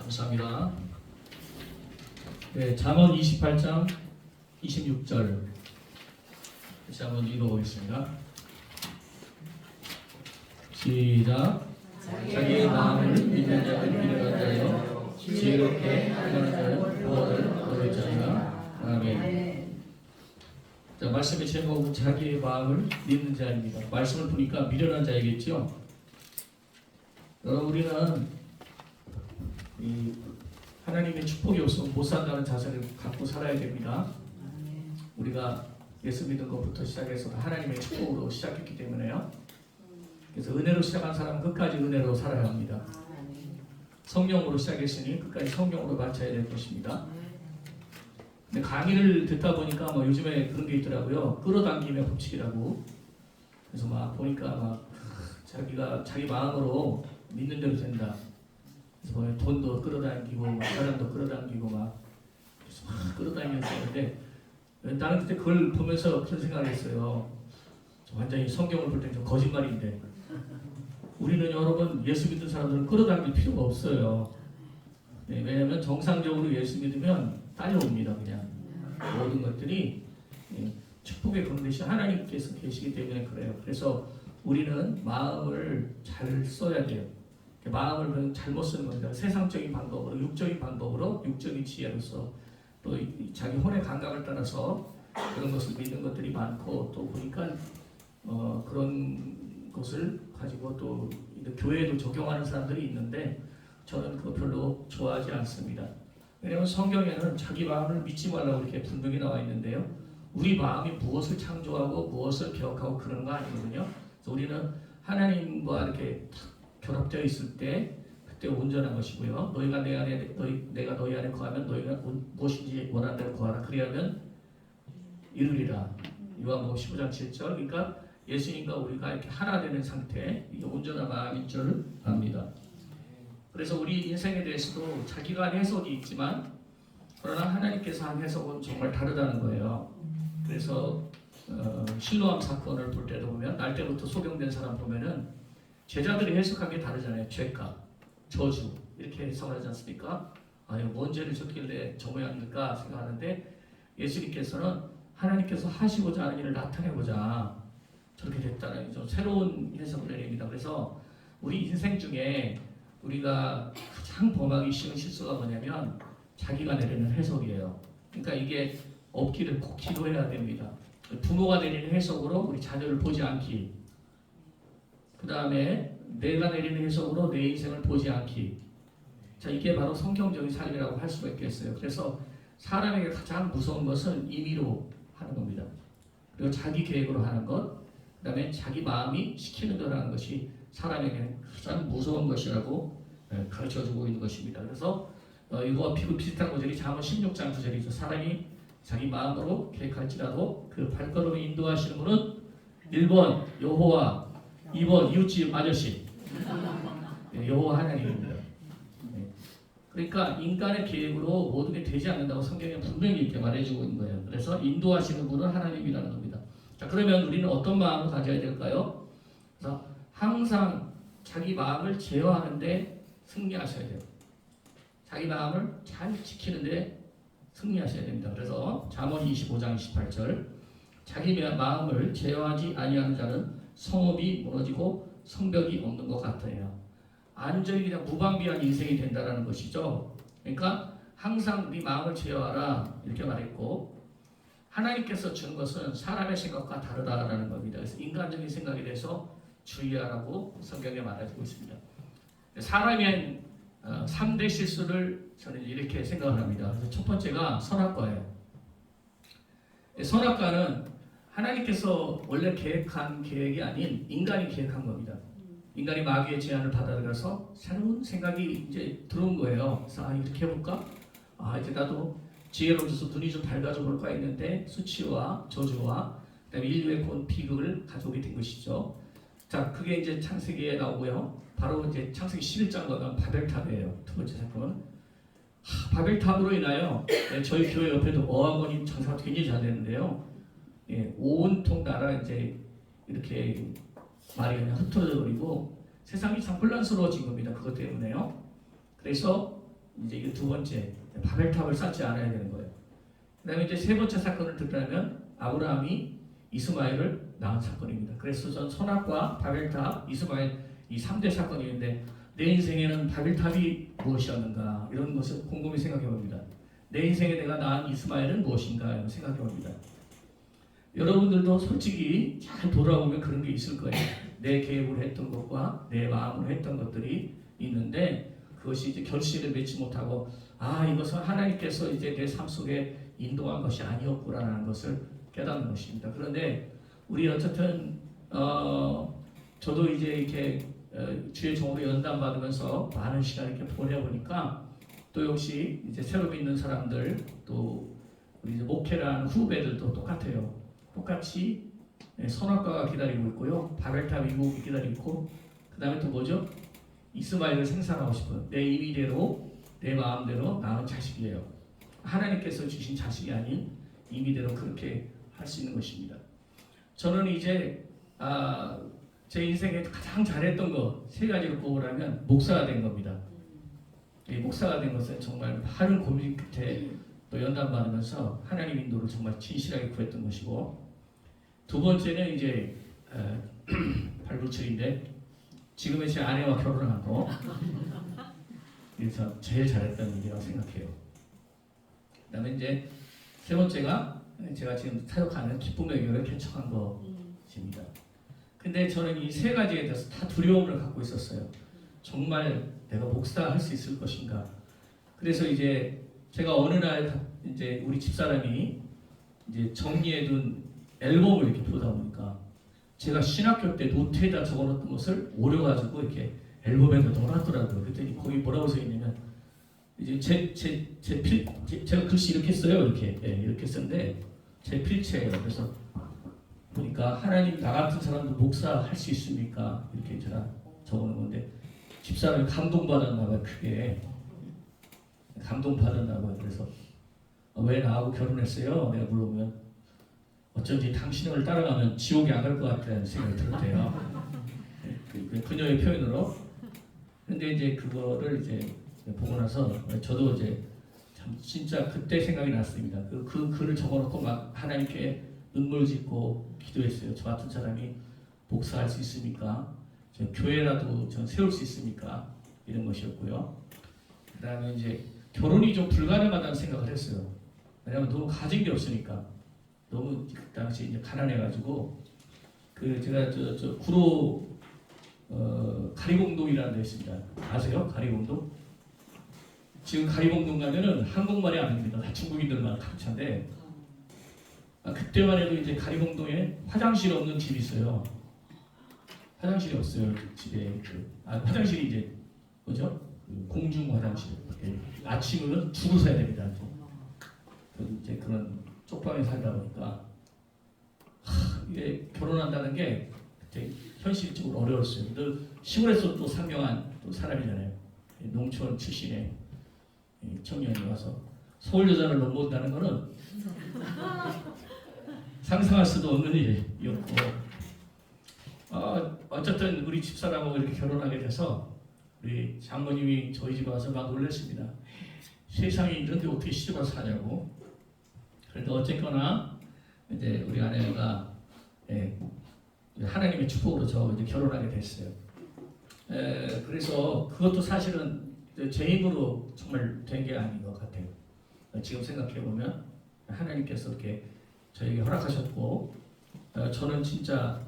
감사합니다. 네, 잠언 28장 26절 다시 한번 읽어보겠습니다. 시작. 자기의 마음을 믿는 자는 미련한 자요 지혜롭게 행하는 자는 구원을 얻을 자니라. 아멘. 자, 말씀의 제목은 자기의 마음을 믿는 자입니다. 말씀을 보니까 미련한 자이겠죠. 우리는 이 하나님의 축복이 없으면 못 산다는 자세를 갖고 살아야 됩니다. 우리가 예수 믿은 것부터 시작해서 하나님의 축복으로 시작했기 때문에요. 그래서 은혜로 시작한 사람은 끝까지 은혜로 살아야 합니다. 성령으로 시작했으니 끝까지 성령으로 마쳐야 될 것입니다. 근데 강의를 듣다 보니까 뭐 요즘에 그런 게 있더라고요. 끌어당김의 법칙이라고. 그래서 막 보니까 막 자기가 자기 마음으로 믿는 대로 된다. 그래서 돈도 끌어당기고 막 사람도 끌어당기고 막 끌어당기면서 했는데 나는 그때 그걸 보면서 그런 생각을 했어요. 완전히 성경을 볼 때 좀 거짓말인데 우리는 여러분 예수 믿는 사람들은 끌어당길 필요가 없어요. 네, 왜냐하면 정상적으로 예수 믿으면 딸려옵니다. 그냥 모든 것들이 축복의 건듯이 하나님께서 계시기 때문에 그래요. 그래서 우리는 마음을 잘 써야 돼요. 마음을 잘못 쓰는 겁니다. 세상적인 방법으로, 육적인 방법으로, 육적인 지혜로서 또 자기 혼의 감각을 따라서 그런 것을 믿는 것들이 많고 또 보니까 그런 것을 가지고 또 교회에도 적용하는 사람들이 있는데 저는 그거 별로 좋아하지 않습니다. 왜냐하면 성경에는 자기 마음을 믿지 말라고 이렇게 분명히 나와 있는데요. 우리 마음이 무엇을 창조하고 무엇을 기억하고 그런 거 아니거든요. 그래서 우리는 하나님과 이렇게 결합되어 있을 때 그때 온전한 것이고요. 너희가 내 안에 내가 너희 안에 거하면 너희가 무엇인지 원하는 대로 구하라. 그리하면 이루리라. 요한복음 15장 7절. 그러니까 예수님과 우리가 이렇게 하나 되는 상태, 이게 온전한 마음인 줄 압니다. 그래서 우리 인생에 대해서도 자기가 한 해석이 있지만 그러나 하나님께서 한 해석은 정말 다르다는 거예요. 그래서 실로암 사건을 볼 때도 보면 날 때부터 소경된 사람 보면은 제자들이 해석한 게 다르잖아요. 죄값, 저주 이렇게 해석을 하지 않습니까? 아유, 뭔 죄를 졌길래 저 모양일까 생각하는데 예수님께서는 하나님께서 하시고자 하는 일을 나타내고자 저렇게 됐다는 좀 새로운 해석을 내립니다. 그래서 우리 인생 중에 우리가 가장 범하기 쉬운 실수가 뭐냐면 자기가 내리는 해석이에요. 그러니까 이게 없기를 꼭 기도해야 됩니다. 부모가 내리는 해석으로 우리 자녀를 보지 않기, 그 다음에 내가 내리는 해석으로 내 인생을 보지 않기. 자, 이게 바로 성경적인 삶이라고 할 수가 있겠어요. 그래서 사람에게 가장 무서운 것은 임의로 하는 겁니다. 그리고 자기 계획으로 하는 것, 그 다음에 자기 마음이 시키는 대로 하는 것이 사람에게는 가장 무서운 것이라고 가르쳐주고 있는 것입니다. 그래서 이거와 비슷한 구절이 잠언 16장 9절이죠. 사람이 자기 마음으로 계획할지라도 그 발걸음을 인도하시는 분은 1번 여호와, 2번 이웃집 아저씨, 여호와 하나님입니다. 그러니까 인간의 계획으로 모든 게 되지 않는다고 성경에 분명히 이렇게 말해주고 있는 거예요. 그래서 인도하시는 분은 하나님이라는 겁니다. 자, 그러면 우리는 어떤 마음을 가져야 될까요? 그래서 항상 자기 마음을 제어하는데 승리하셔야 돼요. 자기 마음을 잘 지키는데 승리하셔야 됩니다. 그래서 잠언 25장 28절 자기 마음을 제어하지 아니하는 자는 성읍이 무너지고 성벽이 없는 것 같아요. 완전히 그냥 무방비한 인생이 된다는 것이죠. 그러니까 항상 네 마음을 제어하라 이렇게 말했고 하나님께서 주는 것은 사람의 생각과 다르다라는 겁니다. 그래서 인간적인 생각에 대해서 주의하라고 성경에 말해주고 있습니다. 사람의 3대 실수를 저는 이렇게 생각을 합니다. 그래서 첫 번째가 선악과예요. 선악과는 하나님께서 원래 계획한 계획이 아닌 인간이 계획한 겁니다. 인간이 마귀의 제안을 받아들여서 새로운 생각이 이제 들어온 거예요. 그래서 이렇게 해볼까? 이제 나도 지혜로워져서 눈이 좀 밝아져 볼까 했는데 수치와 저주와 그다음에 인류의 본 비극을 가져오게 된 것이죠. 자, 그게 이제 창세기에 나오고요. 바로 이제 창세기 11장 가면 바벨탑이에요. 두 번째 사건은 바벨탑으로 인하여 저희 교회 옆에도 어학원이 장사가 굉장히 잘 되는데요. 온통 나라 이제 이렇게 말이 그냥 흩어져 버리고 세상이 참 혼란스러워진 겁니다. 그것 때문에요. 그래서 이제 이게 두 번째 바벨탑을 쌓지 않아야 되는 거예요. 그다음에 이제 세 번째 사건을 들자면 아브라함이 이스마엘을 낳은 사건입니다. 그래서 전 선악과 바벨탑, 이스마엘 이 3대 사건이 있는데 내 인생에는 바벨탑이 무엇이었는가 이런 것을 곰곰이 생각해 봅니다. 내 인생에 내가 낳은 이스마엘은 무엇인가 이런 생각해 봅니다. 여러분들도 솔직히 잘 돌아보면 그런 게 있을 거예요. 내 계획으로 했던 것과 내 마음으로 했던 것들이 있는데 그것이 이제 결실을 맺지 못하고 이것은 하나님께서 이제 내 삶 속에 인도한 것이 아니었구나라는 것을 깨닫는 것입니다. 그런데 우리 어쨌든 저도 이제 이렇게 주의 종으로 연단 받으면서 많은 시간을 이렇게 보내보니까 또 역시 이제 새로 믿는 사람들 또 우리 이제 목회라는 후배들도 똑같아요. 똑같이 선악과가 기다리고 있고요. 바벨탑 이국이 기다리고 있고 그 다음에 또 뭐죠? 이스마엘을 생산하고 싶어요. 내 임의대로 내 마음대로 낳은 자식이에요. 하나님께서 주신 자식이 아닌 임의대로 그렇게 할 수 있는 것입니다. 저는 이제 제 인생에 가장 잘했던 거 세 가지를 꼽으라면 목사가 된 겁니다. 이 목사가 된 것은 정말 많은 고민 끝에 또 연단 받으면서 하나님 인도를 정말 진실하게 구했던 것이고 두 번째는 이제 발불출인데 지금의 제 아내와 결혼한 거 그래서 제일 잘했다는 일이라고 생각해요. 그다음에 이제 세 번째가 제가 지금 사역하는 기쁨의 교회를 개척한 것입니다. 근데 저는 이 세 가지에 대해서 다 두려움을 갖고 있었어요. 정말 내가 목사할 수 있을 것인가. 그래서 이제 제가 어느 날 이제 우리 집사람이 이제 정리해둔 앨범을 이렇게 보다 보니까 제가 신학교 때 노트에다 적어놓던 것을 오려가지고 이렇게 앨범에 넣어놨더라고요. 그랬더니 거기 뭐라고 써있냐면 이제 제가 글씨 이렇게 써요. 이렇게 썼는데 제 필체예요. 그래서 보니까 하나님 나 같은 사람도 목사할 수 있습니까? 이렇게 제가 적어놓은 건데 집사람이 감동받았나 봐요. 크게 감동받았나 봐요. 그래서 왜 나하고 결혼했어요? 내가 물어보면 어쩐지 당신을 따라가면 지옥에 안 갈 것 같다는 생각이 들었대요. 그녀의 표현으로. 근데 이제 그거를 이제 보고 나서 저도 이제 참 진짜 그때 생각이 났습니다. 그 글을 적어놓고 막 하나님께 눈물 짓고 기도했어요. 저 같은 사람이 목사할 수 있습니까? 저 교회라도 전 세울 수 있습니까? 이런 것이었고요. 그 다음에 이제 결혼이 좀 불가능하다는 생각을 했어요. 왜냐하면 너무 가진 게 없으니까. 너무 그 당시 이제 가난해가지고 제가 저 구로 가리봉동이라는 데 있습니다. 아세요? 가리봉동? 지금 가리봉동 가면은 한국말이 안 됩니다. 다 중국인들만 가르쳐인데 그때만 해도 이제 가리봉동에 화장실 없는 집이 있어요. 화장실이 없어요. 집에 화장실이 이제 뭐죠? 공중 화장실. 아침은 줄을 서야 됩니다. 이제 그런 쪽방에 살다 보니까 이게 결혼한다는 게 그때 현실적으로 어려웠어요. 늘 시골에서 또 상경한 또 사람이잖아요. 농촌 출신의 청년이 와서 서울 여자를 넘본다는 거는 상상할 수도 없는 일이었고 어쨌든 우리 집사람하고 이렇게 결혼하게 돼서 우리 장모님이 저희 집에 와서 막 놀랐습니다. 세상에 이런 데 어떻게 시집을 사냐고. 그런데 어쨌거나 이제 우리 아내가 하나님의 축복으로 저 이제 결혼하게 됐어요. 그래서 그것도 사실은 제 힘으로 정말 된 게 아닌 것 같아요. 지금 생각해 보면 하나님께서 이렇게 저에게 허락하셨고 저는 진짜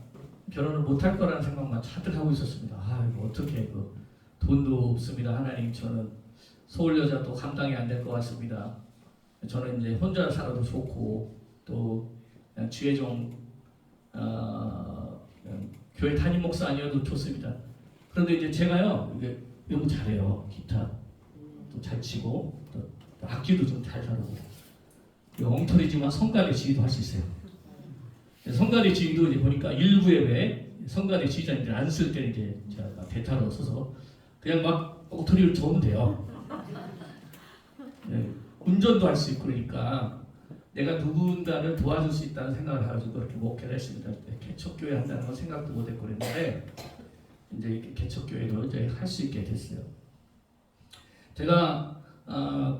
결혼을 못할 거라는 생각만 잔뜩 하고 있었습니다. 이거 어떻게 돈도 없습니다. 하나님 저는 서울 여자도 감당이 안 될 것 같습니다. 저는 이제 혼자 살아도 좋고 또 그냥 주의 종 교회 담임 목사 아니어도 좋습니다. 그런데 이제 제가요 이게 너무 잘해요. 기타 또 잘 치고 또 악기도 좀 잘 다루고 엉터리지만 성가대 지휘도 할 수 있어요. 성가대 지휘도 이제 보니까 일부 예배 성가대 지휘자님들 안 쓸 때는 이제 제가 대타로 써서 그냥 막 엉터리를 적으면 돼요. 운전도 할 수 있고 그러니까 내가 누군가를 도와줄 수 있다는 생각을 해가지고 그렇게 목회를 했습니다. 개척교회 한다는 건 생각도 못했고 그랬는데 이제 개척교회도 이제 할 수 있게 됐어요. 제가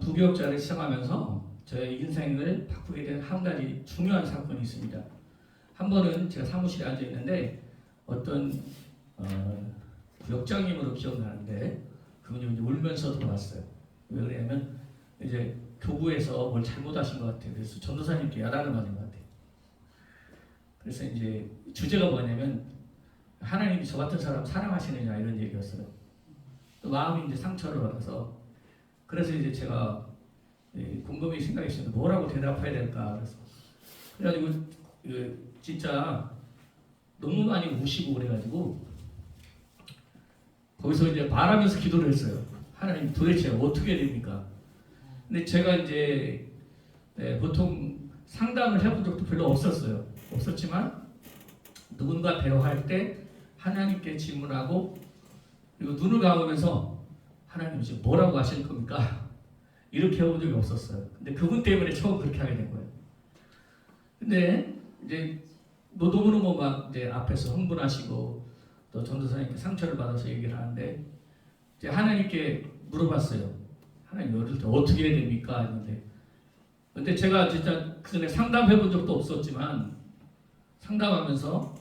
부교육자를 시작하면서 저의 인생을 바꾸게 된 한 가지 중요한 사건이 있습니다. 한 번은 제가 사무실에 앉아 있는데 어떤 부역장님으로 기억나는데 그분이 이제 울면서 들어왔어요. 왜 그러냐면 이제 교구에서 뭘 잘못하신 것 같아요. 그래서 전도사님께 야단을 맞은 것 같아요. 그래서 이제 주제가 뭐냐면 하나님이 저 같은 사람 사랑하시느냐 이런 얘기였어요. 또 마음이 이제 상처를 받아서 그래서 이제 제가 곰곰이 생각했어요. 뭐라고 대답해야 될까 그래가지고 진짜 너무 많이 우시고 그래가지고 거기서 이제 말하면서 기도를 했어요. 하나님 도대체 어떻게 됩니까? 근데 제가 이제 보통 상담을 해본 적도 별로 없었어요. 없었지만 누군가 대화할 때 하나님께 질문하고 그리고 눈을 감으면서 하나님 지금 뭐라고 하실 겁니까? 이렇게 해본 적이 없었어요. 근데 그분 때문에 처음 그렇게 하게 된 거예요. 근데 이제 너무너무 막 이제 앞에서 흥분하시고 또 전도사님께 상처를 받아서 얘기를 하는데 이제 하나님께 물어봤어요. 하나님 어릴 때 어떻게 해야 됩니까? 했는데 근데 제가 진짜 그전에 상담해 본 적도 없었지만 상담하면서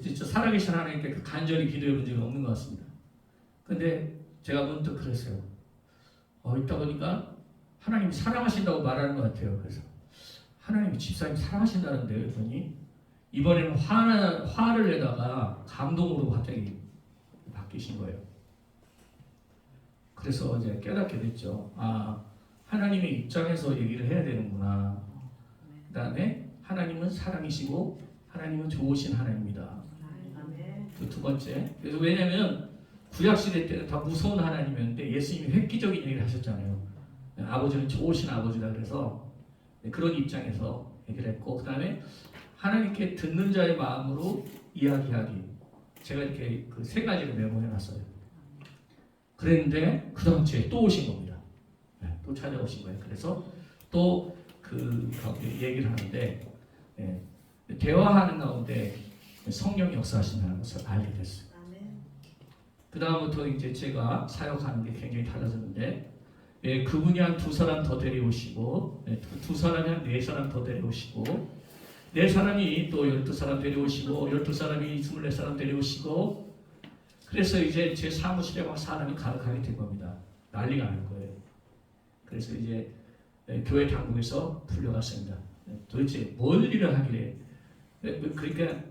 진짜 살아계신 하나님께 간절히 기도해 본 적이 없는 것 같습니다. 근데 제가 문득 그랬어요. 있다 보니까 하나님이 사랑하신다고 말하는 것 같아요. 그래서 하나님이 집사님 사랑하신다는데 그랬더니 이번에는 화를 내다가 감동으로 갑자기 바뀌신 거예요. 그래서 이제 깨닫게 됐죠. 하나님의 입장에서 얘기를 해야 되는구나. 그 다음에 하나님은 사랑이시고 하나님은 좋으신 하나님이다. 두 번째. 그래서 왜냐하면 구약시대 때는 다 무서운 하나님이었는데 예수님이 획기적인 얘기를 하셨잖아요. 아버지는 좋으신 아버지다 그래서 그런 입장에서 얘기를 했고 그 다음에 하나님께 듣는 자의 마음으로 이야기하기. 제가 이렇게 그 세 가지를 메모해놨어요. 그랬는데 그 다음 주에 또 오신 겁니다. 또 찾아오신 거예요. 그래서 또 그 얘기를 하는데 대화하는 가운데 성령이 역사하신다는 것을 알게 됐어요. 그 다음부터 이제 제가 사역하는 게 굉장히 달라졌는데 그분이 한 2사람 더 데려오시고 2사람이 한 4사람 더 데려오시고 4사람이 또 12사람 데려오시고 12사람이 24사람 데려오시고 그래서 이제 제 사무실에 막 사람이 가득하게 된 겁니다. 난리가 날 거예요. 그래서 이제 교회 당국에서 불려갔습니다. 도대체 뭘 일을 하길래 그러니까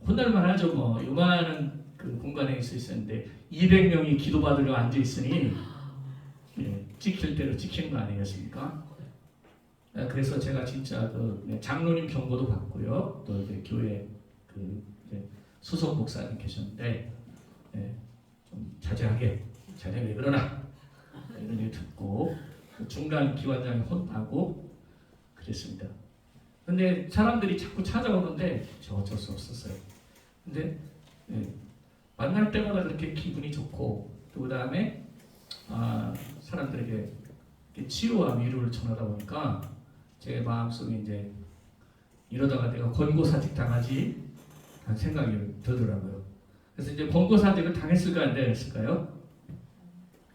혼날만 하죠. 뭐 요만한 그 공간에 있었는데 200명이 기도받으려 앉아 있으니 찍힐 대로 찍히는 거 아니겠습니까? 그래서 제가 진짜 그 장로님 경고도 받고요. 또 교회 그 소속 목사님 계셨는데 좀 자제하게 자네 왜 그러나 이런 얘기 듣고 중간 기관장이 혼나고 그랬습니다. 근데 사람들이 자꾸 찾아오는데 저 어쩔 수 없었어요. 근데 만날 때마다 그렇게 기분이 좋고 또 그 다음에 사람들에게 치유와 위로를 전하다 보니까 제 마음속에 이제 이러다가 내가 권고사직 당하지 하는 생각이 들더라고요. 그래서 이제 권고사직을 당했을까 안 당했을까요?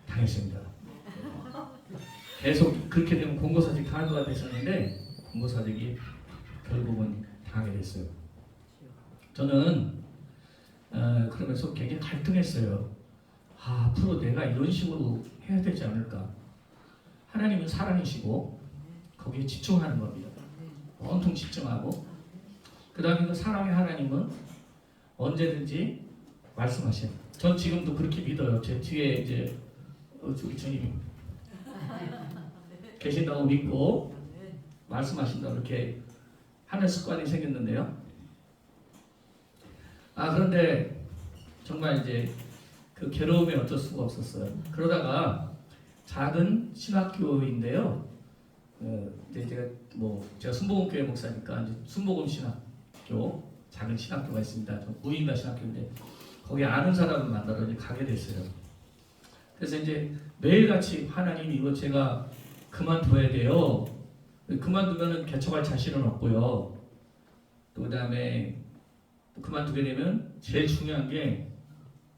당했습니다. 계속 그렇게 되면 권고사직 당할 것 같았었는데 권고사직이 결국은 당하게 됐어요. 저는 그러면서 굉장히 갈등했어요. 앞으로 내가 이런 식으로 해야 되지 않을까. 하나님은 사랑이시고 거기에 집중하는 겁니다. 온통 집중하고 그 다음에 그 사랑의 하나님은 언제든지 말씀하셔요. 전 지금도 그렇게 믿어요. 제 뒤에 이제 저기 주님 계신다고 믿고 말씀하신다고 이렇게 하는 습관이 생겼는데요. 그런데 정말 이제 그 괴로움에 어쩔 수가 없었어요. 그러다가 작은 신학교인데요. 이제 제가 순복음교회 목사니까 이제 순복음 신학교 작은 신학교가 있습니다. 무인가 신학교인데 거기 아는 사람을 만나러 이제 가게 됐어요. 그래서 이제 매일같이 하나님 이거 제가 그만둬야 돼요. 그만두면은 개척할 자신은 없고요. 또 그다음에 그만두게 되면 제일 중요한 게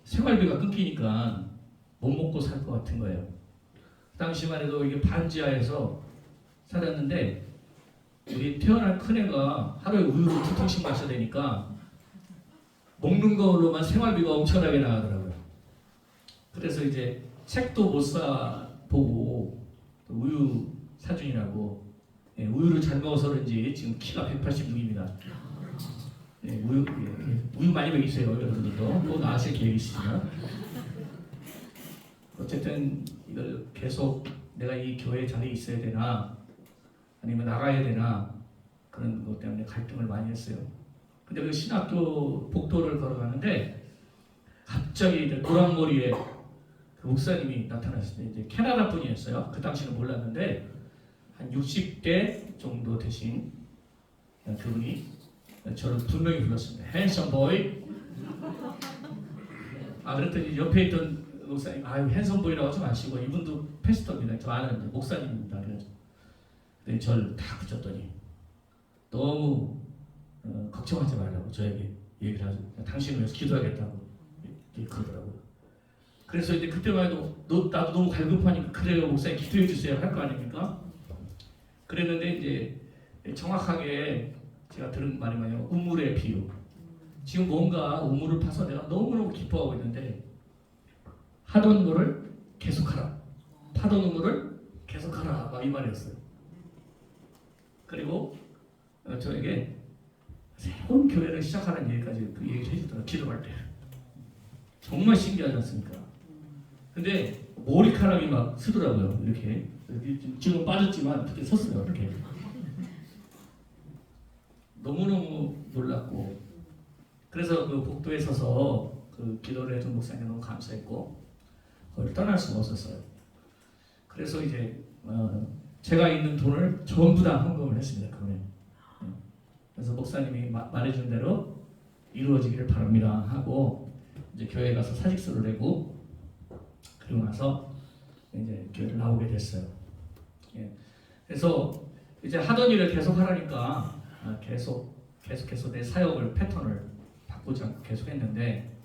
생활비가 끊기니까 못 먹고 살 것 같은 거예요. 그 당시만 해도 이게 반지하에서 살았는데 우리 태어난 큰애가 하루에 우유를 2통씩 마셔야 되니까 먹는 걸로만 생활비가 엄청나게 나가더라고요. 그래서 이제 책도 못 사 보고 우유 사준이라고 우유를 잘 먹어서 그런지 지금 키가 186입니다. 우유 많이 먹이세요. 여러분들도 또 나으실 계획 있으시면. 어쨌든 이걸 계속 내가 이 교회 자리에 있어야 되나 아니면 나가야 되나 그런 것 때문에 갈등을 많이 했어요. 근데 그 신학교 복도를 걸어가는데 갑자기 이제 노란머리에 그 목사님이 나타났어요. 이제 캐나다 분이었어요. 그 당시는 몰랐는데 한 60대 정도 되신 그분이 저를 분명히 불렀습니다. 핸섬 보이. 그랬더니 옆에 있던 목사님, 핸섬 보이라고 하지 마시고 이분도 패스터입니다. 저 아는 목사님입니다. 그래서 저를 다 붙였더니 너무 걱정하지 말라고 저에게 얘기를 하죠. 당신을 위해서 기도하겠다고 그러더라고요. 그래서 이제 그때만 해도 나도 너무 갈급하니까 그래요 목사님 기도해 주세요 할 거 아닙니까? 그랬는데 이제 정확하게 제가 들은 말이 뭐냐면 우물의 비유. 지금 뭔가 우물을 파서 내가 너무너무 기뻐하고 있는데 하던 거를 계속하라. 파던 우물을 계속하라. 막 이 말이었어요. 그리고 저에게 새로운 교회를 시작하는 얘기까지 그 얘기를 해주더라고요. 기도할 때. 정말 신기하지 않습니까? 근데 머리카락이 막 쓰더라고요. 이렇게. 지금 빠졌지만 이렇게 섰어요. 이렇게. 너무너무 놀랐고 그래서 그 복도에 서서 그 기도를 해준 목사님 너무 감사했고 거기를 떠날 수가 없었어요. 그래서 이제 제가 있는 돈을 전부 다 헌금을 했습니다. 그분에. 그래서 목사님이 말해준 대로 이루어지기를 바랍니다 하고 이제 교회에 가서 사직서를 내고 그리고 나서 이제 교회를 나오게 됐어요. 그래서 이제 하던 일을 계속 하라니까 계속해서 내 사역을 패턴을 바꾸지 않고 계속했는데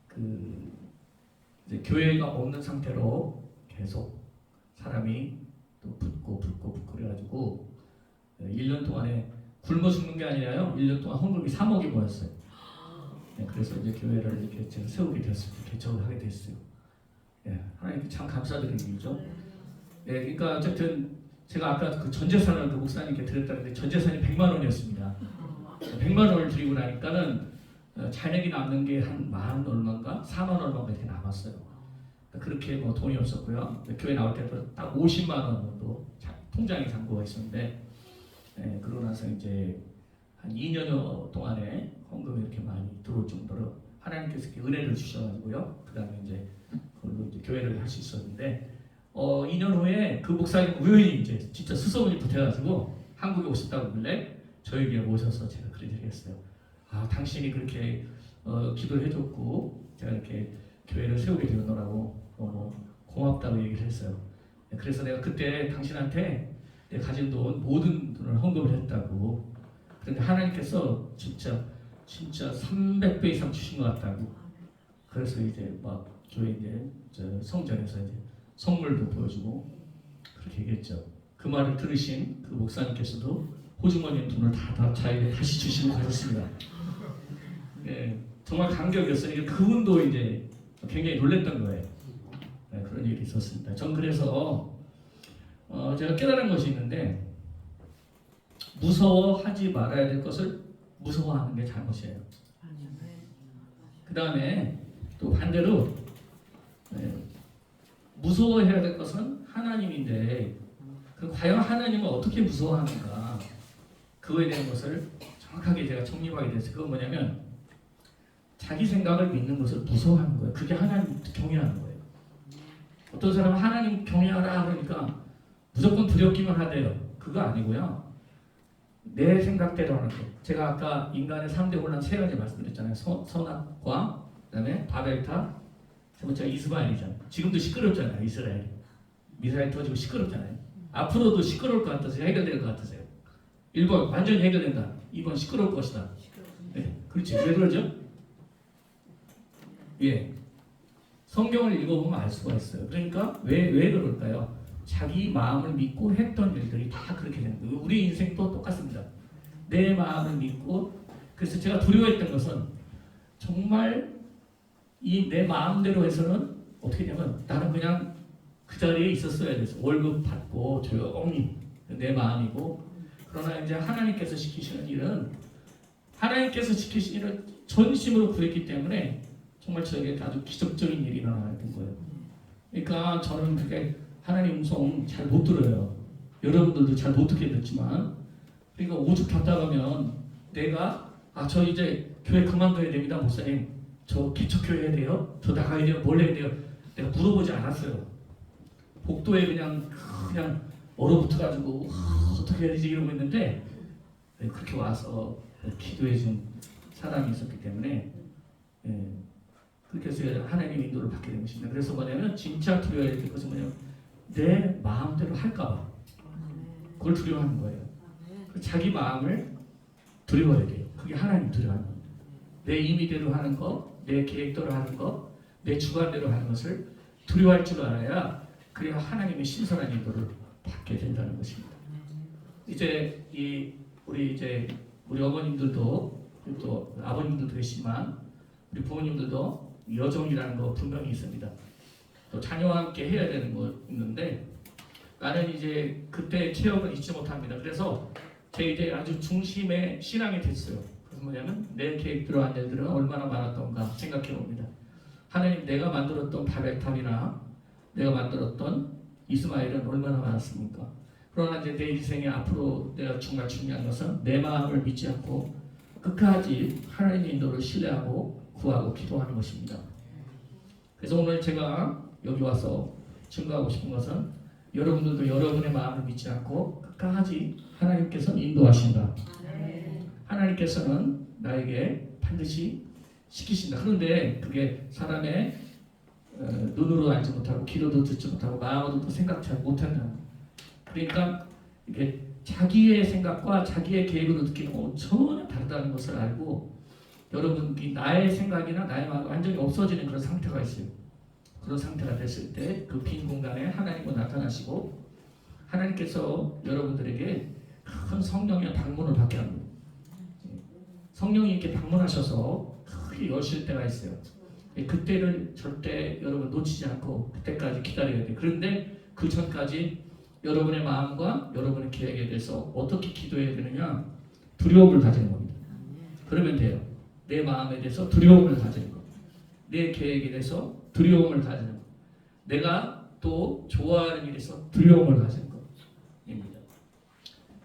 그 이제 교회가 없는 상태로 계속 사람이 또 붙고 그래가지고 1년 동안에 굶어 죽는 게 아니라요. 1년 동안 헌금이 3억이 모였어요. 그래서 이제 교회를 이렇게 제가 세우게 됐습니다. 개척을 하게 됐어요. 하나님께 참 감사드리는 일이죠. 그러니까 어쨌든 제가 아까 그 전재산을 그 목사님께 드렸다는데 전재산이 100만 원이었습니다. 100만 원을 드리고 나니까는 잔액이 남는 게 한 만 얼마인가 4만 얼마가 이렇게 남았어요. 그렇게 뭐 돈이 없었고요. 교회 나올 때도 딱 50만 원 정도 통장에 잔고가 있었는데 그러고 나서 이제 한 2년여 동안에 헌금이 이렇게 많이 들어올 정도로 하나님께서 이렇게 은혜를 주셔가지고요. 그 다음에 이제 그걸로 이제 교회를 할 수 있었는데 2년 후에 그 목사님 우연히 이제 진짜 수소문이 붙어가지고 한국에 오셨다고 그러길래 저에게 모셔서 제가 그런 얘기를 했어요. 당신이 그렇게 기도를 해줬고 제가 이렇게 교회를 세우게 되었노라고 고맙다고 얘기를 했어요. 그래서 내가 그때 당신한테 내가 가진 돈 모든 돈을 헌금을 했다고. 그런데 하나님께서 진짜 300배 이상 주신 것 같다고. 그래서 이제 막 교회 이제 성전에서 이제 선물도 보여주고 그렇게 얘기했죠. 그 말을 들으신 그 목사님께서도 호주머니에 돈을 다 자기가 다시 주시고 가셨습니다. 정말 감격이었어요. 그분도 이제 굉장히 놀랬던 거예요. 그런 일이 있었습니다. 전 그래서 제가 깨달은 것이 있는데 무서워하지 말아야 될 것을 무서워하는 게 잘못이에요. 그 다음에 또 반대로 무서워해야 될 것은 하나님인데 과연 하나님은 어떻게 무서워하는가 그거에 대한 것을 정확하게 제가 정립하게 됐어요. 그건 뭐냐면 자기 생각을 믿는 것을 무서워하는 거예요. 그게 하나님 경외하는 거예요. 어떤 사람은 하나님 경외하라 그러니까 무조건 두렵기만 하대요. 그거 아니고요. 내 생각대로 하는 거. 제가 아까 인간의 3대 혼란 3가지 말씀드렸잖아요. 선악과, 그 다음에 바벨탑, 세 번째가 이스마엘이잖아요. 지금도 시끄럽잖아요. 이스라엘. 미사일 터지고 시끄럽잖아요. 앞으로도 시끄러울 것 같아서 해결될 것 같으세요? 1번 완전히 해결된다. 2번 시끄러울 것이다. 그렇지. 왜 그러죠? 성경을 읽어보면 알 수가 있어요. 그러니까 왜 그럴까요? 자기 마음을 믿고 했던 일들이 다 그렇게 되는 거예요. 우리 인생도 똑같습니다. 내 마음을 믿고, 그래서 제가 두려워했던 것은 정말 이 내 마음대로 해서는 어떻게 되냐면 나는 그냥 그 자리에 있었어야 돼서 월급 받고 조용히 내 마음이고, 그러나 이제 하나님께서 시키시는 일은 하나님께서 시키신 일을 전심으로 구했기 때문에 정말 저에게 아주 기적적인 일이 일어나는 거예요. 그러니까 저는 그게 하나님 음성 잘 못 들어요. 여러분들도 잘 못 듣게 됐지만, 그러니까 오죽 답답하면 내가 저 이제 교회 그만둬야 됩니다 목사님, 저 개척교회 해야 돼요? 저 나가야 돼요? 뭘 해야 돼요? 내가 물어보지 않았어요. 복도에 그냥 얼어붙어가지고 어떻게 해야 되지 이러고 있는데, 그렇게 와서 기도해 준 사람이 있었기 때문에 그렇게 해서 하나님의 인도를 받게 된 것입니다. 그래서 뭐냐면 진짜 두려워야 될 것은 뭐냐면 내 마음대로 할까봐 그걸 두려워하는 거예요. 자기 마음을 두려워해야 돼요. 그게 하나님 두려워하는 거예요. 내 임의대로 하는 거, 내 계획대로 하는 거, 내 주관대로 하는 것을 두려워할 줄 알아야 그래야 하나님의 신선한 인도를 받게 된다는 것입니다. 이제 우리 어머님들도 또 아버님들도 계시지만 우리 부모님들도 여정이라는 거 분명히 있습니다. 또 자녀와 함께 해야 되는 거 있는데 나는 이제 그때 체험을 잊지 못합니다. 그래서 제 이제 아주 중심의 신앙이 됐어요. 그래서 뭐냐면 내 계획대로 한 일들은 얼마나 많았던가 생각해 봅니다. 하나님, 내가 만들었던 바벨탑이나 내가 만들었던 이스마엘은 얼마나 많았습니까? 그러나 이제 내 인생에 앞으로 내가 정말 중요한 것은 내 마음을 믿지 않고 끝까지 하나님의 인도를 신뢰하고 구하고 기도하는 것입니다. 그래서 오늘 제가 여기 와서 증거하고 싶은 것은 여러분들도 여러분의 마음을 믿지 않고 끝까지 하나님께서는 인도하신다. 하나님께서는 나에게 반드시 시키신다. 그런데 그게 사람의 눈으로 알지 못하고 귀로도 듣지 못하고 마음으로도 생각지 못한다. 그러니까 이게 자기의 생각과 자기의 계획으로 느끼는 건 전혀 다르다는 것을 알고 여러분이 나의 생각이나 나의 마음이 완전히 없어지는 그런 상태가 있어요. 그런 상태가 됐을 때 그 빈 공간에 하나님은 나타나시고 하나님께서 여러분들에게 큰 성령의 방문을 받게 합니다. 성령이 이렇게 방문하셔서 크게 여실 때가 있어요. 그때를 절대 여러분 놓치지 않고 그때까지 기다려야 돼요. 그런데 그 전까지 여러분의 마음과 여러분의 계획에 대해서 어떻게 기도해야 되느냐? 두려움을 가지는 겁니다. 그러면 돼요. 내 마음에 대해서 두려움을 가지는 것, 내 계획에 대해서 두려움을 가지는 것, 내가 또 좋아하는 일에서 두려움을 가지는 것입니다.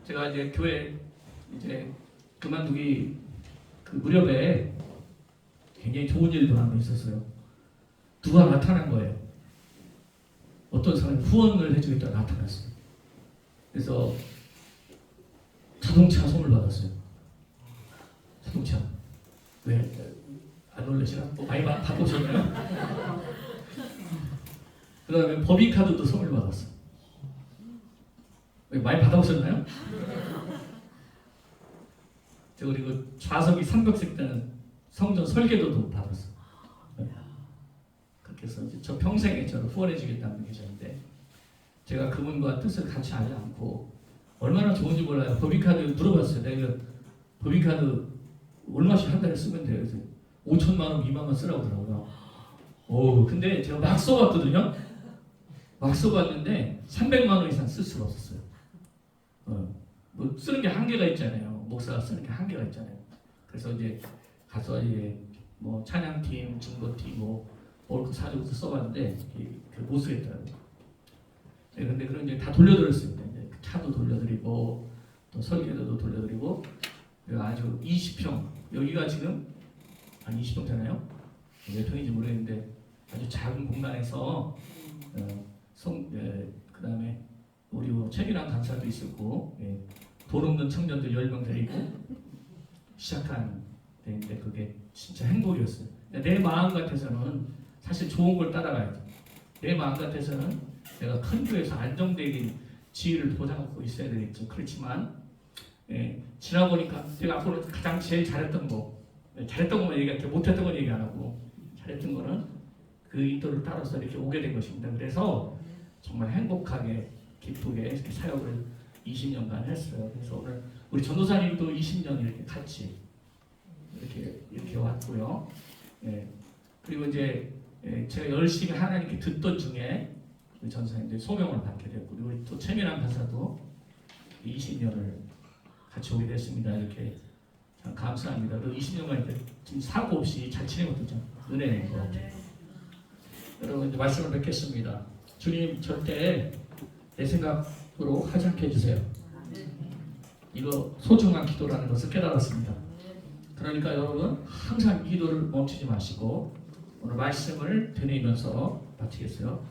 제가 이제 교회 이제 그만두기 그 무렵에 굉장히 좋은 일도 한 번 있었어요. 누가 나타난 거예요. 어떤 사람이 후원을 해주겠다 나타났어요. 그래서 자동차 선물 받았어요. 자동차. 왜? 안 놀라시나? 많이 받아보셨나요? 그 다음에 법인카드도 선물 받았어요. 왜? 많이 받아보셨나요? 제가 그리고 좌석이 300석 되는 성전 설계도도 받았어요. 그렇게 해서 이제 저 평생에 저를 후원해 주겠다는 분이 계셨는데 제가 그분과 뜻을 같이 하지 않고 얼마나 좋은지 몰라요. 법인카드 물어봤어요. 내가 법인카드 얼마씩 한 달에 쓰면 돼요. 그래서 5천만 원 미만만 쓰라고 하더라고요. 근데 제가 막 써봤거든요. 막 써봤는데 300만 원 이상 쓸 수가 없었어요. 뭐 쓰는 게 한계가 있잖아요. 목사가 쓰는 게 한계가 있잖아요. 그래서 이제 가서 이제 뭐 찬양팀, 증거팀 뭘 사주고 써봤는데 못 쓰겠더라고요. 근데 그런 이제 다 돌려드렸어요. 이제 차도 돌려드리고 또 설계도도 돌려드리고 아주 20평 여기가 지금 한 20평 되나요? 몇 평인지 모르겠는데 아주 작은 공간에서 그 다음에 우리 최기란 강사도 있었고 돈 없는 청년들 10명 데리고 시작한 데인데 그게 진짜 행복이었어요. 내 마음 같아서는 사실 좋은 걸 따라가야죠. 내 마음 같아서는 내가 큰 교회에서 안정되게 지위를 보장하고 있어야 되겠죠. 그렇지만 지나보니까 제가 앞으로 가장 제일 잘했던 거, 잘했던 것만 얘기할게요. 못했던 건 얘기 안 하고 잘했던 거는 그 인도를 따라서 이렇게 오게 된 것입니다. 그래서 정말 행복하게 기쁘게 이렇게 사역을 20년간 했어요. 그래서 오늘 우리 전도사님도 20년 이렇게 같이 이렇게 왔고요. 예. 그리고 이제 제가 열심히 하나님께 듣던 중에 우리 전도사님들 소명을 받게 됐고, 그리고 또 최민환 판사도 20년을 같이 오게 됐습니다. 이렇게 참 감사합니다. 그리고 20년간 이렇게 지금 사고 없이 잘 지낸 것도 참 은혜인 것 같아요. 여러분 이제 말씀을 뵙겠습니다. 주님 절대 내 생각으로 하지 않게 해주세요. 이거 소중한 기도라는 것을 깨달았습니다. 그러니까 여러분 항상 기도를 멈추지 마시고 오늘 말씀을 되뇌면서 마치겠어요.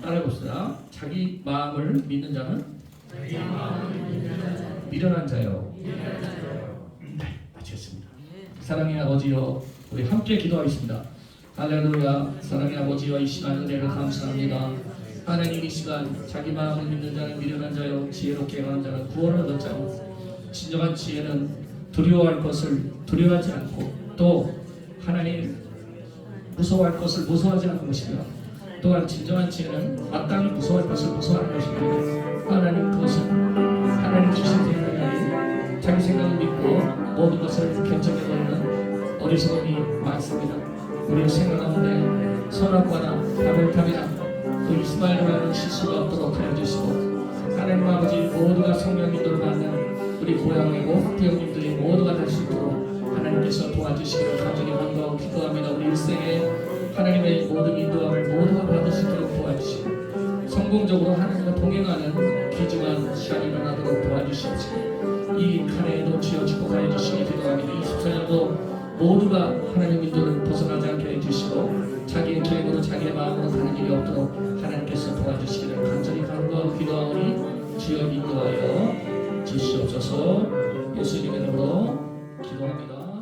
따라해봅시다. 자기 마음을 믿는 자는 미련한 자요. 네, 마치겠습니다. 사랑의 아버지여, 우리 함께 기도하겠습니다. 할렐루야. 사랑의 아버지여, 이 시간 은혜를 감사합니다. 하나님, 이 시간 자기 마음을 믿는 자는 미련한 자요, 지혜롭게 행하는 자는 구원을 얻을 자요. 진정한 지혜는 두려워할 것을 두려워하지 않고, 또 하나님 무서워할 것을 무서워하지 않는 것이며, 또한 진정한 지혜는 마땅히 무서워할 것을 무서워하는 것입니다. 하나님, 그것은 하나님 주신 생각이 자기 생각을 믿고 모든 것을 결정해버리는 어리석음이 많습니다. 우리의 생각 가운데 선악과나 가물탐이나 또 이스마엘로 하는 실수가 없도록 하여 주시고, 하나님 아버지 모두가 성령 인도를 받는 우리 고향이고 학부형님들이 모두가 될 수 있도록 하나님께서 도와주시기를 간절히 간구하고 기도합니다. 우리 일생에 하나님의 모든 인도함을 모두가 받을 수 있도록 도와주시고, 성공적으로 하나님과 동행하는 귀중한 시간이 일어나도록 도와주시옵시고, 이 한 해에도 주여 축복하여 주시기 기도합니다. 24년도 모두가 하나님 인도를 벗어나지 않게 해주시고, 자기의 계획으로 자기의 마음으로 가는 일이 없도록 하나님께서 도와주시기를 간절히 간구하고 기도하오니 주여 인도하여 주시옵소서. 예수님의 이름으로 기도합니다.